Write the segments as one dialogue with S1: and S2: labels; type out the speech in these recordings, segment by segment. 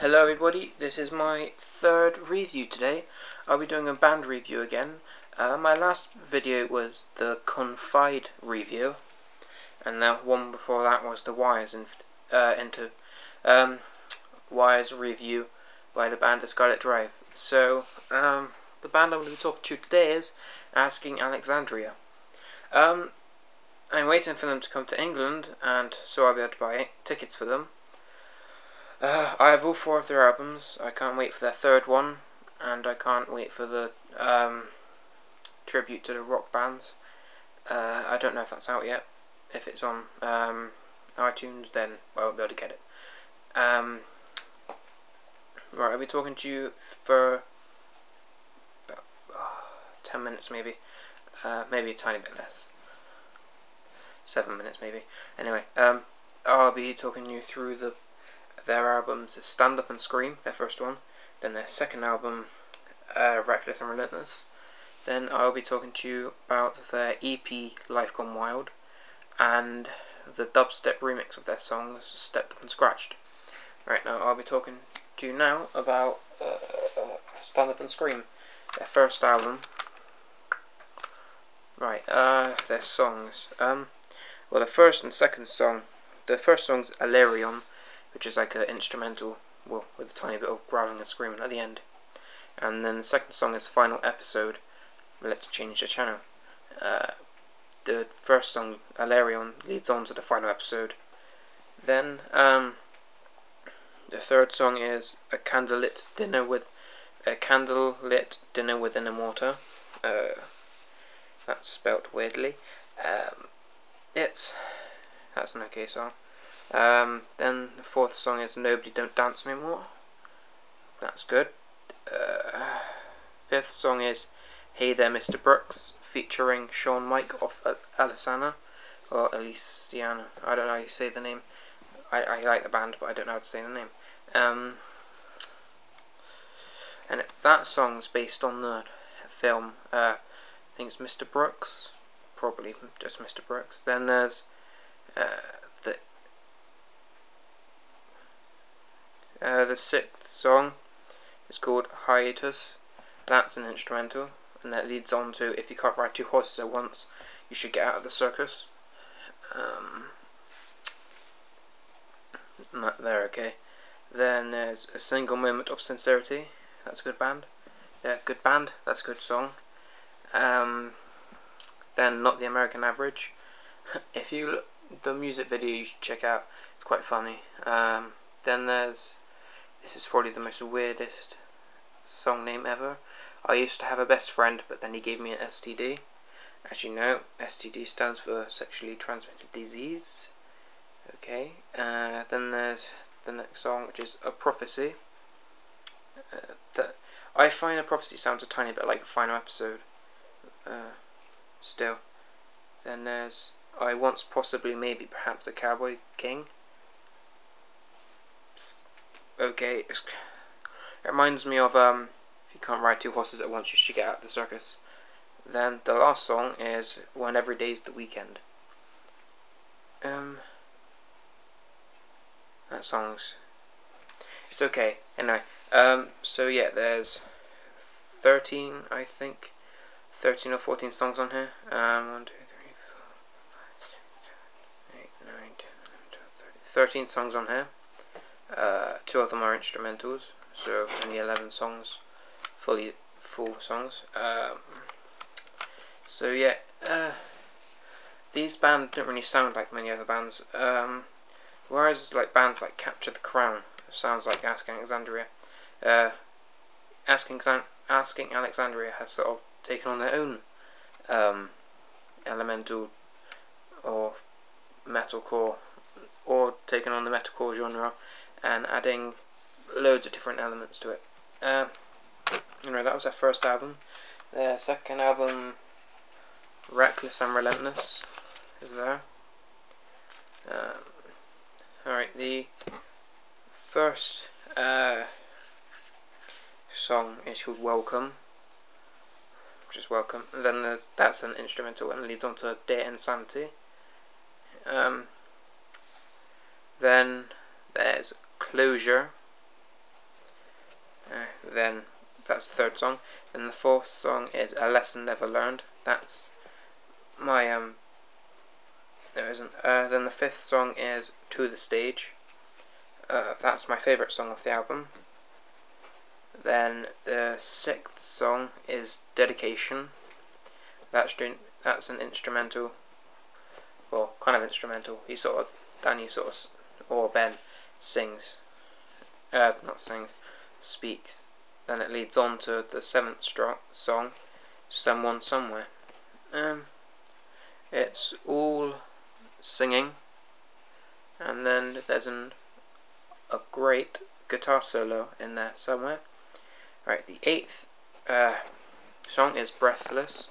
S1: Hello everybody, this is my third review today. I'll be doing a band review again. My last video was the Confide review, and the one before that was the Wires review by the band Scarlet Drive. So, the band I'm going to be talking to today is Asking Alexandria. I'm waiting for them to come to England, and so I'll be able to buy tickets for them. I have all four of their albums. I can't wait for their third one, and I can't wait for the tribute to the rock bands. I don't know if that's out yet. If it's on iTunes, then I won't be able to get it. Right, I'll be talking to you for about 10 minutes maybe. Maybe a tiny bit less. 7 minutes maybe. Anyway, I'll be talking you through their albums Stand Up and Scream, their first one, then their second album, Reckless and Relentless. Then I'll be talking to you about their EP, Life Gone Wild, and the dubstep remix of their songs, Stepped Up and Scratched. Right, now I'll be talking to you now about Stand Up and Scream, their first album. Right, their songs. Well, the first and second song, the first song's Alerion, which is like an instrumental, well, with a tiny bit of growling and screaming at the end. And then the second song is Final Episode. Let's change the channel. The first song, Alerion, leads on to the final episode. Then the third song is A Candlelit Dinner Within a Mortar. That's spelt weirdly. That's an okay song. Then the fourth song is Nobody Don't Dance No More. That's good. Fifth song is Hey There Mr. Brooks, featuring Shawn Mike off Alessana, or Aliciana. I don't know how you say the name. I like the band, but I don't know how to say the name. And that song's based on the film, I think it's Mr. Brooks. Probably just Mr. Brooks. Then there's the sixth song is called Hiatus. That's an instrumental, and that leads on to If You Can't Ride Two Horses at Once, You Should Get Out of the Circus. They're okay. Then there's A Single Moment of Sincerity. That's a good band. Yeah, good band. That's a good song. Then Not the American Average. If you look, the music video you should check out. It's quite funny. Then there's, this is probably the most weirdest song name ever. I used to have a best friend, but then he gave me an STD. As you know, STD stands for Sexually Transmitted Disease. Okay. Then there's the next song, which is A Prophecy. I find A Prophecy sounds a tiny bit like a final episode. Still. Then there's I Once Possibly Maybe Perhaps a Cowboy King. Okay, it reminds me of If You Can't Ride Two Horses at Once, You Should Get Out of the Circus. Then the last song is When Every Day's the Weekend. That song's, it's okay. Anyway, so yeah, there's 13, I think, 13 or 14 songs on here. 1, 2, 3, 4, 5, 6, 7, 8, 9, 10, 11, 12, 13 songs on here. 2 of them are instrumentals, so only 11 songs, full songs. So yeah, these bands don't really sound like many other bands. Whereas like bands like Capture the Crown sounds like Asking Alexandria. Asking Alexandria has sort of taken on their own elemental or metalcore, or taken on the metalcore genre and adding loads of different elements to it. Anyway, that was their first album. Their second album, Reckless and Relentless, is there. Alright, the first song is called Welcome, which is Welcome. And then that's an instrumental and leads on to Dear Insanity. Then there's Closure, Then that's the third song. Then the fourth song is A Lesson Never Learned. That's my there isn't. Then the fifth song is To the Stage. That's my favourite song off the album. Then the sixth song is Dedication. That's an instrumental, well, kind of instrumental. Ben sings, not sings, speaks. Then it leads on to the seventh song, Someone Somewhere. It's all singing, and then there's a great guitar solo in there somewhere. Right, the eighth song is Breathless.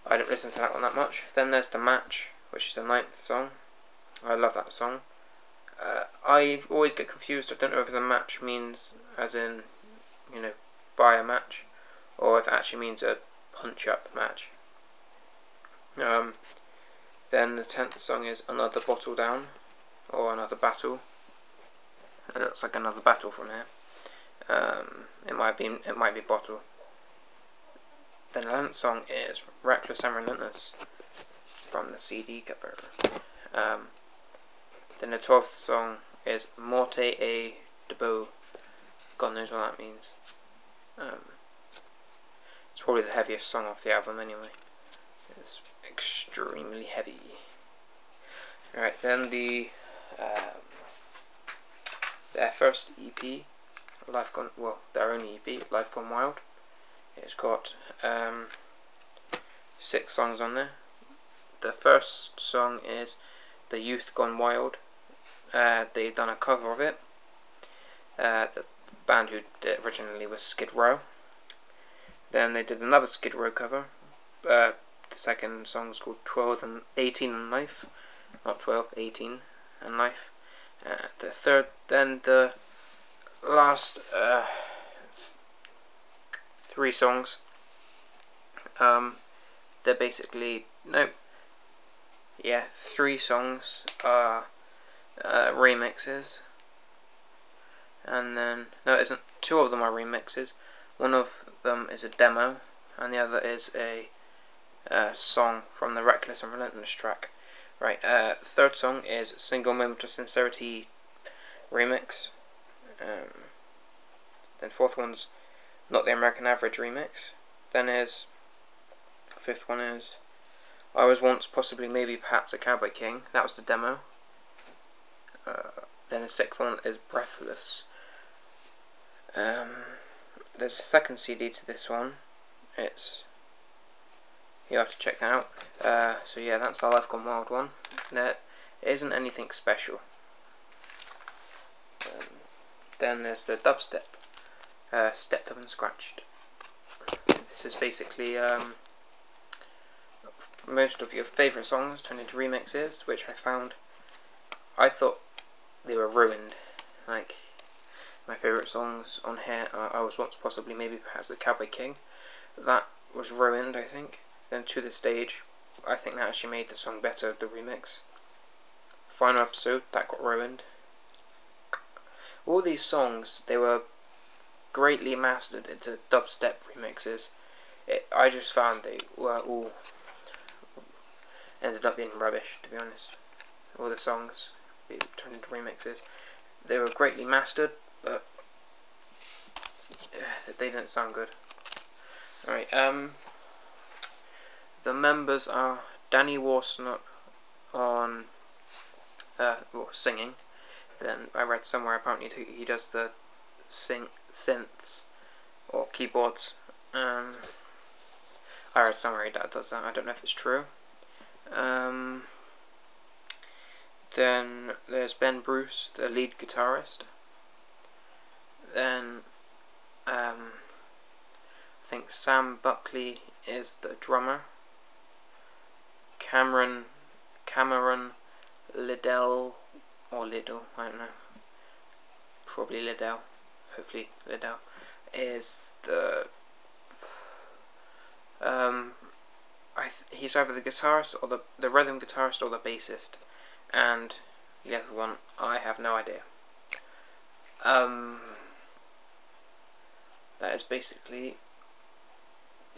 S1: I don't listen to that one that much. Then there's The Match, which is the ninth song. I love that song. I always get confused. I don't know if the match means as in, fire match, or if it actually means a punch-up match. Then the 10th song is Another Bottle Down, or Another Battle. It looks like Another Battle from here. It might be Bottle. Then the 11th song is Reckless and Relentless from the CD cover. Then the 12th song is Morte et Debout. God knows what that means. It's probably the heaviest song off the album anyway. It's extremely heavy. Alright, then their first EP, their only EP, Life Gone Wild. It's got 6 songs on there. The first song is The Youth Gone Wild. They've done a cover of it. The band who did it originally was Skid Row. Then they did another Skid Row cover. The second song is called 12 and 18 and Life. Not 12, 18 and Life. The last 3 songs, they're basically, 3 songs are remixes, and then, no it isn't, 2 of them are remixes, one of them is a demo, and the other is a song from the Reckless and Relentless track. Right, the third song is Single Moment of Sincerity remix. Then fourth one's Not the American Average remix. Then fifth one is I Was Once, Possibly, Maybe, Perhaps a Cowboy King. That was the demo. Then the sixth one is Breathless. There's a second CD to this one. You have to check that out. So yeah, that's the Life Gone Wild one. There isn't anything special. Then there's the dubstep, Stepped Up and Scratched. This is basically most of your favourite songs turned into remixes, which I thought they were ruined. Like, my favourite songs on here are I Was Once, Possibly, Maybe, Perhaps the Cowboy King. That was ruined, I think. Then To the Stage, I think that actually made the song better, the remix. Final Episode, that got ruined. All these songs, they were greatly mastered into dubstep remixes. I just found they were all ended up being rubbish, to be honest. All the songs turned into remixes. They were greatly mastered, but they didn't sound good. Alright, the members are Danny Warsnop on singing. Then I read somewhere apparently he does the synths or keyboards. I read somewhere he does that. I don't know if it's true. Then there's Ben Bruce, the lead guitarist. Then I think Sam Buckley is the drummer. Cameron Liddell, or Liddell, I don't know. Probably Liddell. Hopefully Liddell is the he's either the guitarist or the rhythm guitarist or the bassist, and the other one I have no idea. that is basically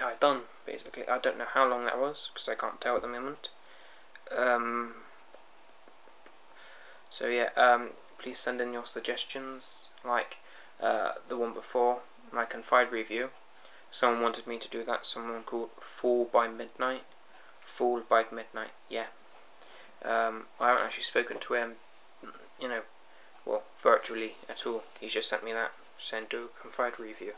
S1: I've done. Basically, I don't know how long that was because I can't tell at the moment. So yeah, please send in your suggestions, like the one before, my Confide review. Someone wanted me to do that. Someone called Fall by Midnight. Fall by Midnight. Yeah. I haven't actually spoken to him, well, virtually at all. He's just sent me that, saying do a Confide review.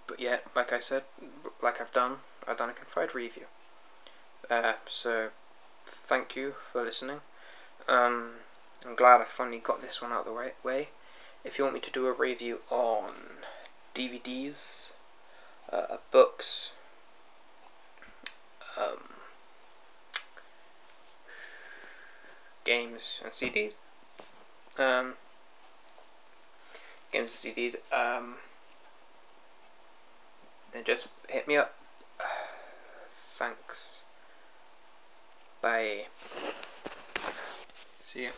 S1: But yeah, like I said, like I've done a Confide review. So thank you for listening. I'm glad I finally got this one out of the right way. If you want me to do a review on DVDs, books, games and CDs, then just hit me up. Thanks. Bye. See ya.